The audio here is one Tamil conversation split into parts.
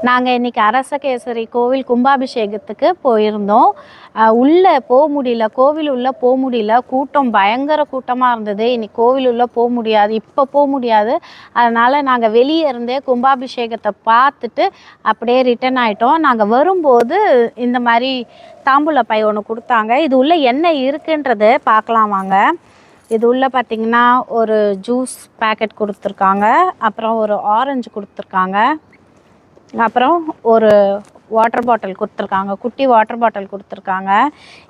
நாங்கள் இன்றைக்கி அரசகேசரி கோவில் கும்பாபிஷேகத்துக்கு போயிருந்தோம். உள்ளே போக முடியல, கோவில் உள்ளே போக முடியல. கூட்டம் பயங்கர கூட்டமாக இருந்தது. இன்றைக்கி கோவில் உள்ளே போக முடியாது, இப்போ போக முடியாது. அதனால் நாங்கள் வெளியே இருந்தே கும்பாபிஷேகத்தை பார்த்துட்டு அப்படியே ரிட்டன் ஆகிட்டோம். நாங்கள் வரும்போது இந்த மாதிரி தாம்பூல பை ஒன்று கொடுத்தாங்க. இது உள்ளே என்ன இருக்குன்றது பார்க்கலாம் வாங்க. இது உள்ளே பார்த்திங்கன்னா ஒரு ஜூஸ் பேக்கெட் கொடுத்துருக்காங்க, அப்புறம் ஒரு ஆரஞ்சு கொடுத்துருக்காங்க, அப்புறம் ஒரு வாட்டர் பாட்டில் கொடுத்துருக்காங்க, குட்டி வாட்டர் பாட்டில் கொடுத்துருக்காங்க.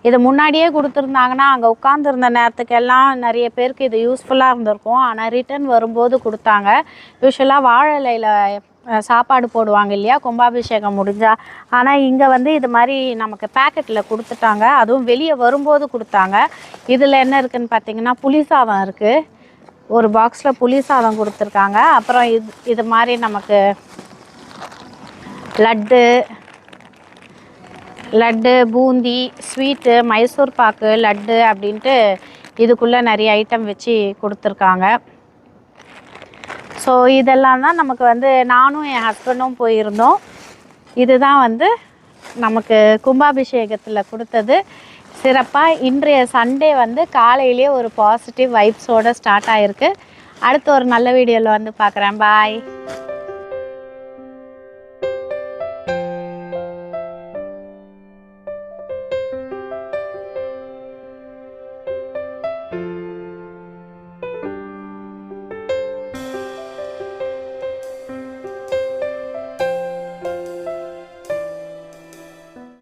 இது முன்னாடியே கொடுத்துருந்தாங்கன்னா அங்கே உட்காந்துருந்த நேரத்துக்கெல்லாம் நிறைய பேருக்கு இது யூஸ்ஃபுல்லாக இருந்திருக்கும். ஆனால் ரிட்டன் வரும்போது கொடுத்தாங்க. யூஸ்வலாக வாழை இலையில் சாப்பாடு போடுவாங்க இல்லையா கும்பாபிஷேகம் முடிஞ்சால். ஆனால் இங்கே இது மாதிரி நமக்கு பேக்கெட்டில் கொடுத்துட்டாங்க. அதுவும் வெளியே வரும்போது கொடுத்தாங்க. இதில் என்ன இருக்குதுன்னு பார்த்தீங்கன்னா புளி சாதம் இருக்குது, ஒரு பாக்ஸில் புளி சாதம் கொடுத்துருக்காங்க. அப்புறம் இது மாதிரி நமக்கு லட்டு, பூந்தி, ஸ்வீட்டு, மைசூர் பாக்கு, லட்டு அப்படின்ட்டு இதுக்குள்ளே நிறைய ஐட்டம் வச்சு கொடுத்துருக்காங்க. ஸோ இதெல்லாம் தான் நமக்கு நானும் என் ஹஸ்பண்டும் போயிருந்தோம். இதுதான் நமக்கு கும்பாபிஷேகத்தில் கொடுத்தது. சிறப்பாக இன்றைய சண்டே காலையிலேயே ஒரு பாசிட்டிவ் வைப்ஸோடு ஸ்டார்ட் ஆகிருக்கு. அடுத்து ஒரு நல்ல வீடியோவில் பார்க்குறேன். பாய்.